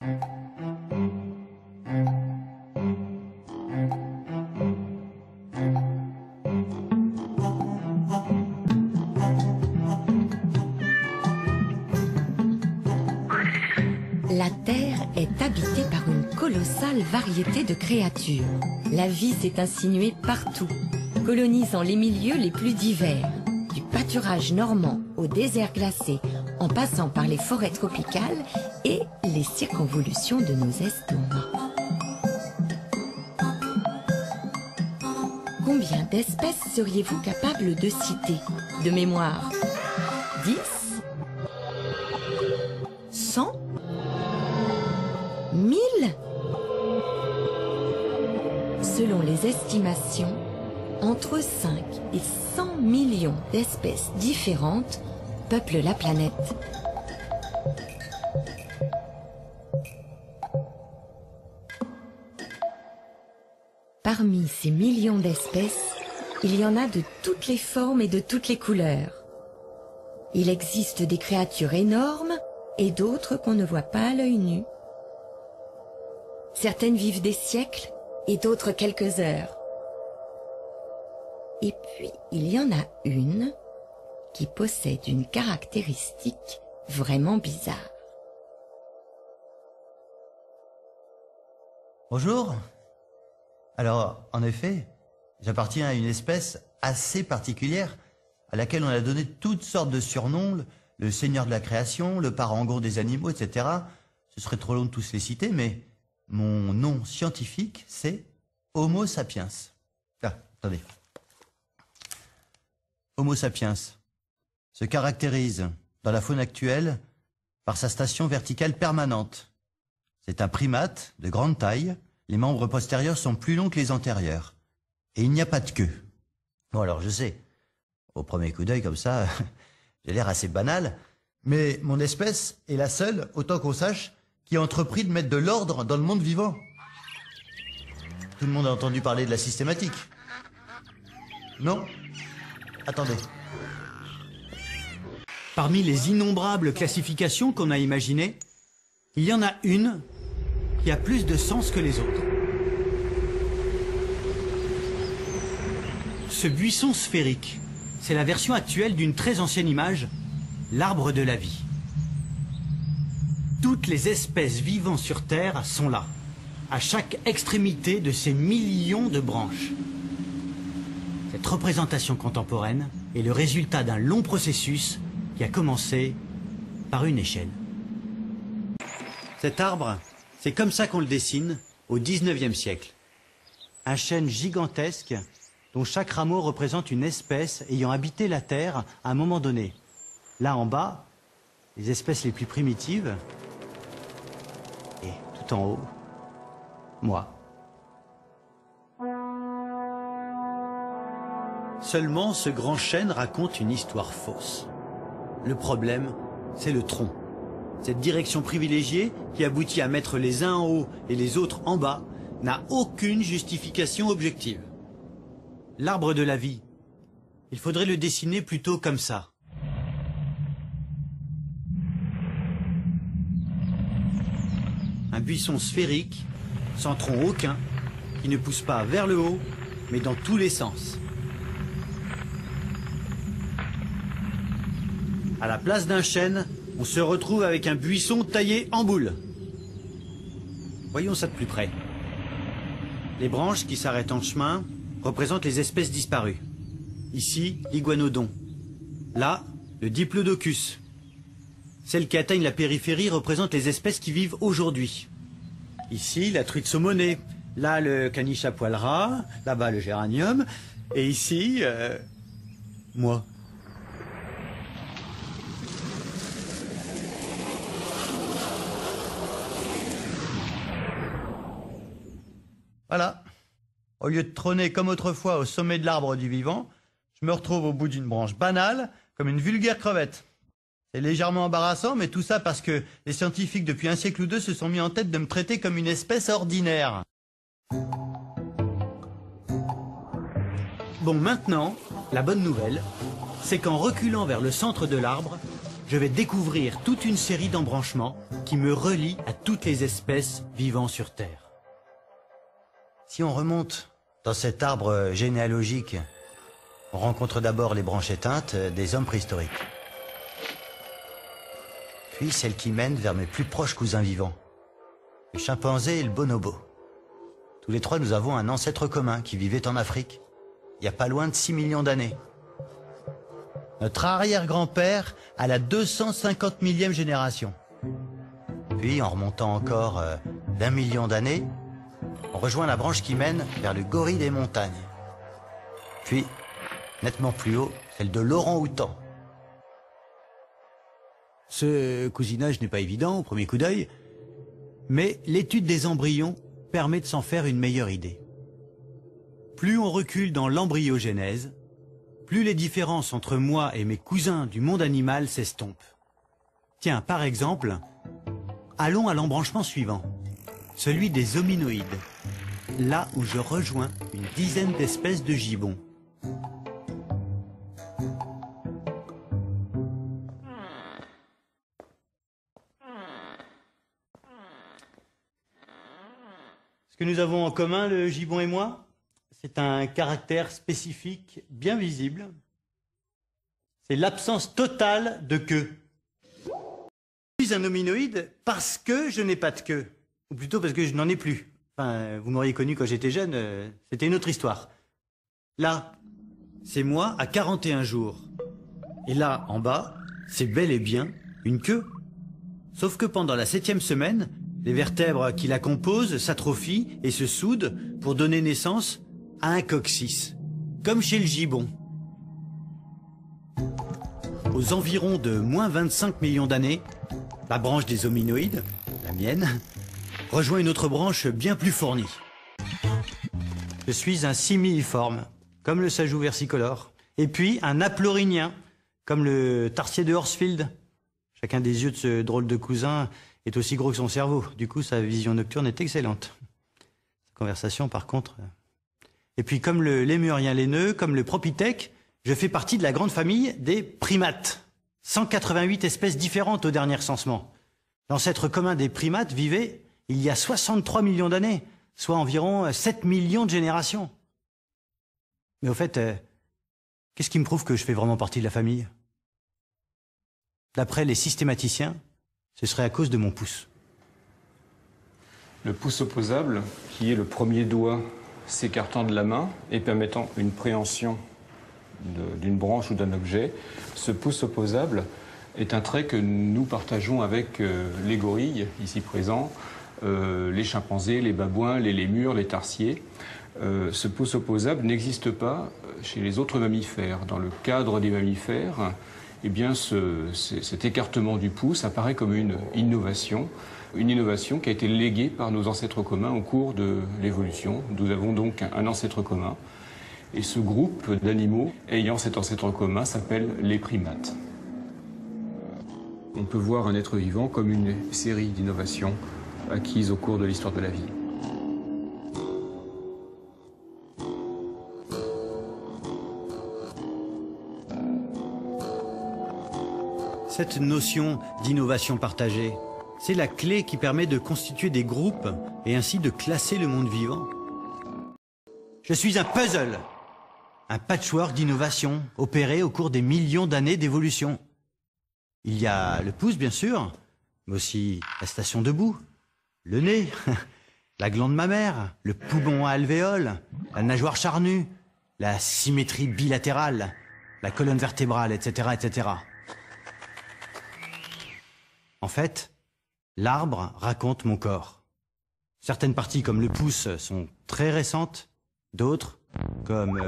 La Terre est habitée par une colossale variété de créatures. La vie s'est insinuée partout, colonisant les milieux les plus divers, du pâturage normand au désert glacé, en passant par les forêts tropicales et les circonvolutions de nos estomacs. Combien d'espèces seriez-vous capable de citer? De mémoire, 10? 100? 1000? Selon les estimations, entre 5 et 100 millions d'espèces différentes peuplent la planète. Parmi ces millions d'espèces, il y en a de toutes les formes et de toutes les couleurs. Il existe des créatures énormes et d'autres qu'on ne voit pas à l'œil nu. Certaines vivent des siècles et d'autres quelques heures. Et puis, il y en a une qui possède une caractéristique vraiment bizarre. Bonjour. Alors, en effet, j'appartiens à une espèce assez particulière à laquelle on a donné toutes sortes de surnoms, le seigneur de la création, le parangon des animaux, etc. Ce serait trop long de tous les citer, mais mon nom scientifique, c'est Homo sapiens. Ah, attendez. Homo sapiens se caractérise dans la faune actuelle par sa station verticale permanente. C'est un primate de grande taille. Les membres postérieurs sont plus longs que les antérieurs. Et il n'y a pas de queue. Bon alors je sais, au premier coup d'œil comme ça, j'ai l'air assez banal, mais mon espèce est la seule, autant qu'on sache, qui a entrepris de mettre de l'ordre dans le monde vivant. Tout le monde a entendu parler de la systématique. Non? Attendez. Parmi les innombrables classifications qu'on a imaginées, il y en a une qui a plus de sens que les autres. Ce buisson sphérique, c'est la version actuelle d'une très ancienne image, l'arbre de la vie. Toutes les espèces vivant sur Terre sont là, à chaque extrémité de ces millions de branches. Cette représentation contemporaine est le résultat d'un long processus qui a commencé par une échelle. Cet arbre, c'est comme ça qu'on le dessine au XIXe siècle. Un chêne gigantesque dont chaque rameau représente une espèce ayant habité la Terre à un moment donné. Là en bas, les espèces les plus primitives, et tout en haut, moi. Seulement, ce grand chêne raconte une histoire fausse. Le problème, c'est le tronc. Cette direction privilégiée, qui aboutit à mettre les uns en haut et les autres en bas, n'a aucune justification objective. L'arbre de la vie, il faudrait le dessiner plutôt comme ça. Un buisson sphérique, sans tronc aucun, qui ne pousse pas vers le haut, mais dans tous les sens. À la place d'un chêne, on se retrouve avec un buisson taillé en boule. Voyons ça de plus près. Les branches qui s'arrêtent en chemin représentent les espèces disparues. Ici, l'iguanodon. Là, le diplodocus. Celles qui atteignent la périphérie représentent les espèces qui vivent aujourd'hui. Ici, la truite saumonée. Là, le caniche à poil ras. Là-bas, le géranium. Et ici, moi. Voilà. Au lieu de trôner comme autrefois au sommet de l'arbre du vivant, je me retrouve au bout d'une branche banale, comme une vulgaire crevette. C'est légèrement embarrassant, mais tout ça parce que les scientifiques, depuis un siècle ou deux, se sont mis en tête de me traiter comme une espèce ordinaire. Bon, maintenant, la bonne nouvelle, c'est qu'en reculant vers le centre de l'arbre, je vais découvrir toute une série d'embranchements qui me relient à toutes les espèces vivant sur Terre. Si on remonte dans cet arbre généalogique, on rencontre d'abord les branches éteintes des hommes préhistoriques. Puis celles qui mènent vers mes plus proches cousins vivants, le chimpanzé et le bonobo. Tous les trois, nous avons un ancêtre commun qui vivait en Afrique, il y a pas loin de 6 millions d'années. Notre arrière-grand-père à la 250 000e génération. Puis, en remontant encore d'1 million d'années, on rejoint la branche qui mène vers le gorille des montagnes. Puis, nettement plus haut, celle de l'orang-outan. Ce cousinage n'est pas évident au premier coup d'œil, mais l'étude des embryons permet de s'en faire une meilleure idée. Plus on recule dans l'embryogénèse, plus les différences entre moi et mes cousins du monde animal s'estompent. Tiens, par exemple, allons à l'embranchement suivant, celui des hominoïdes, là où je rejoins une dizaine d'espèces de gibbons. Ce que nous avons en commun, le gibbon et moi, c'est un caractère spécifique bien visible. C'est l'absence totale de queue. Je suis un hominoïde parce que je n'ai pas de queue. Ou plutôt parce que je n'en ai plus. Enfin, vous m'auriez connu quand j'étais jeune, c'était une autre histoire. Là, c'est moi à 41 jours. Et là, en bas, c'est bel et bien une queue. Sauf que pendant la 7e semaine, les vertèbres qui la composent s'atrophient et se soudent pour donner naissance à un coccyx, comme chez le gibbon. Aux environs de moins 25 millions d'années, la branche des hominoïdes, la mienne, rejoint une autre branche bien plus fournie. Je suis un similiforme, comme le sajou versicolore, et puis un aplorinien, comme le tarsier de Horsfield. Chacun des yeux de ce drôle de cousin est aussi gros que son cerveau. Du coup, sa vision nocturne est excellente. Sa conversation, par contre... Et puis, comme le lémurien laineux, comme le propithèque, je fais partie de la grande famille des primates. 188 espèces différentes au dernier recensement. L'ancêtre commun des primates vivait il y a 63 millions d'années, soit environ 7 millions de générations. Mais au fait, qu'est-ce qui me prouve que je fais vraiment partie de la famille? D'après les systématiciens, ce serait à cause de mon pouce. Le pouce opposable, qui est le premier doigt s'écartant de la main et permettant une préhension d'une branche ou d'un objet, ce pouce opposable est un trait que nous partageons avec les gorilles, ici présents, les chimpanzés, les babouins, les lémurs, les tarsiers. Ce pouce opposable n'existe pas chez les autres mammifères. Dans le cadre des mammifères, eh bien, cet écartement du pouce apparaît comme une innovation qui a été léguée par nos ancêtres communs au cours de l'évolution. Nous avons donc un ancêtre commun. Et ce groupe d'animaux ayant cet ancêtre commun s'appelle les primates. On peut voir un être vivant comme une série d'innovations acquises au cours de l'histoire de la vie. Cette notion d'innovation partagée, c'est la clé qui permet de constituer des groupes et ainsi de classer le monde vivant. Je suis un puzzle, un patchwork d'innovation opéré au cours des millions d'années d'évolution. Il y a le pouce, bien sûr, mais aussi la station debout, le nez, la glande mammaire, le poumon à alvéole, la nageoire charnue, la symétrie bilatérale, la colonne vertébrale, etc., etc. En fait, l'arbre raconte mon corps. Certaines parties, comme le pouce, sont très récentes, d'autres, comme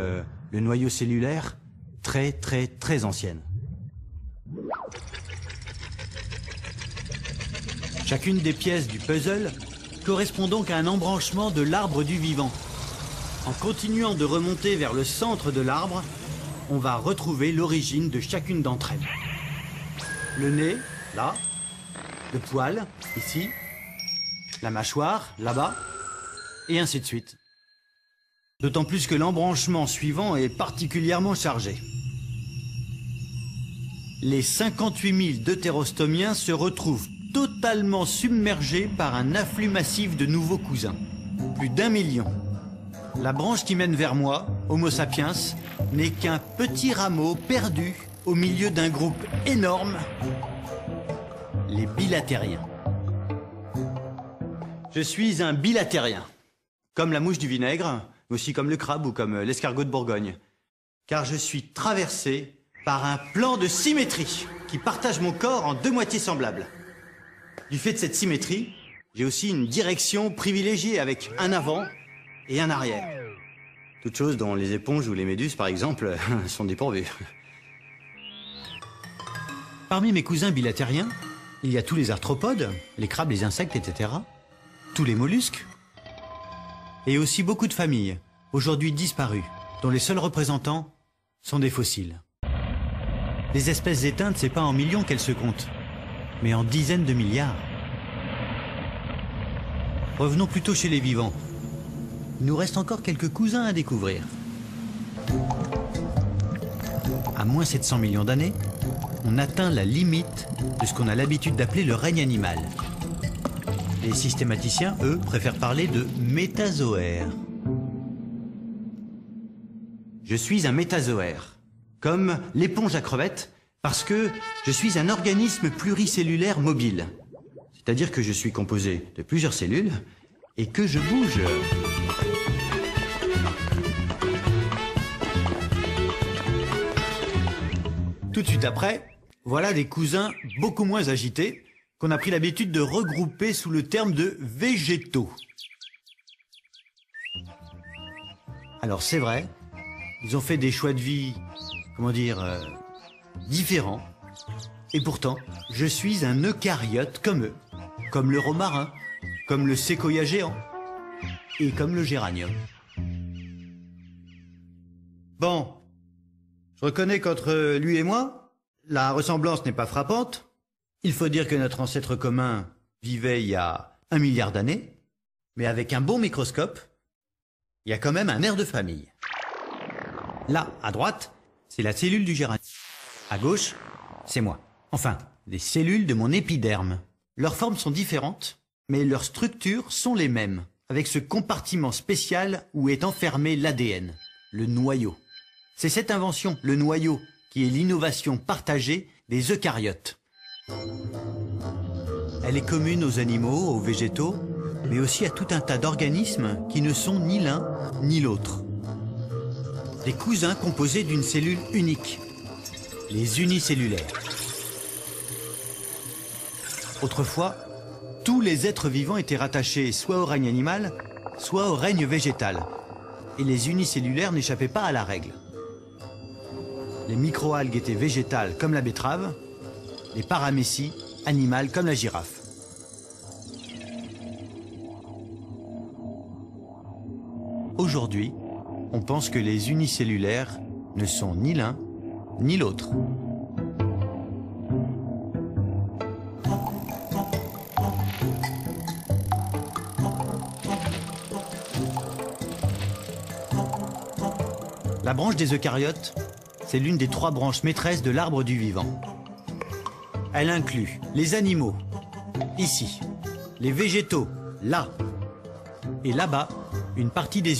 le noyau cellulaire, très, très, très anciennes. Chacune des pièces du puzzle correspond donc à un embranchement de l'arbre du vivant. En continuant de remonter vers le centre de l'arbre, on va retrouver l'origine de chacune d'entre elles. Le nez, là, le poil, ici, la mâchoire, là-bas, et ainsi de suite. D'autant plus que l'embranchement suivant est particulièrement chargé. les 58 000 deutérostomiens se retrouvent totalement submergés par un afflux massif de nouveaux cousins. Plus d'1 million. La branche qui mène vers moi, Homo sapiens, n'est qu'un petit rameau perdu au milieu d'un groupe énorme, les bilatériens. Je suis un bilatérien, comme la mouche du vinaigre, mais aussi comme le crabe ou comme l'escargot de Bourgogne, car je suis traversé par un plan de symétrie qui partage mon corps en deux moitiés semblables. Du fait de cette symétrie, j'ai aussi une direction privilégiée avec un avant et un arrière. Toutes choses dont les éponges ou les méduses, par exemple, sont dépourvues. Parmi mes cousins bilatériens, il y a tous les arthropodes, les crabes, les insectes, etc. Tous les mollusques. Et aussi beaucoup de familles, aujourd'hui disparues, dont les seuls représentants sont des fossiles. Les espèces éteintes, c'est pas en millions qu'elles se comptent, mais en dizaines de milliards. Revenons plutôt chez les vivants. Il nous reste encore quelques cousins à découvrir. À moins 700 millions d'années, on atteint la limite de ce qu'on a l'habitude d'appeler le règne animal. Les systématiciens, eux, préfèrent parler de métazoaires. Je suis un métazoaire, comme l'éponge à crevettes, parce que je suis un organisme pluricellulaire mobile. C'est-à-dire que je suis composé de plusieurs cellules et que je bouge. Tout de suite après, voilà des cousins beaucoup moins agités qu'on a pris l'habitude de regrouper sous le terme de végétaux. Alors c'est vrai, ils ont fait des choix de vie, différents. Et pourtant, je suis un eucaryote comme eux, comme le romarin, comme le séquoia géant et comme le géranium. Bon, je reconnais qu'entre lui et moi, la ressemblance n'est pas frappante. Il faut dire que notre ancêtre commun vivait il y a 1 milliard d'années, mais avec un bon microscope, il y a quand même un air de famille. Là, à droite, c'est la cellule du géranium. À gauche, c'est moi. Enfin, des cellules de mon épiderme. Leurs formes sont différentes, mais leurs structures sont les mêmes, avec ce compartiment spécial où est enfermé l'ADN, le noyau. C'est cette invention, le noyau, qui est l'innovation partagée des eucaryotes. Elle est commune aux animaux, aux végétaux, mais aussi à tout un tas d'organismes qui ne sont ni l'un ni l'autre. Des cousins composés d'une cellule unique, les unicellulaires. Autrefois, tous les êtres vivants étaient rattachés soit au règne animal, soit au règne végétal. Et les unicellulaires n'échappaient pas à la règle. Les microalgues étaient végétales comme la betterave, les paramécies animales comme la girafe. Aujourd'hui, on pense que les unicellulaires ne sont ni l'un ni l'autre. La branche des eucaryotes, c'est l'une des 3 branches maîtresses de l'arbre du vivant. Elle inclut les animaux, ici, les végétaux, là, et là-bas, une partie des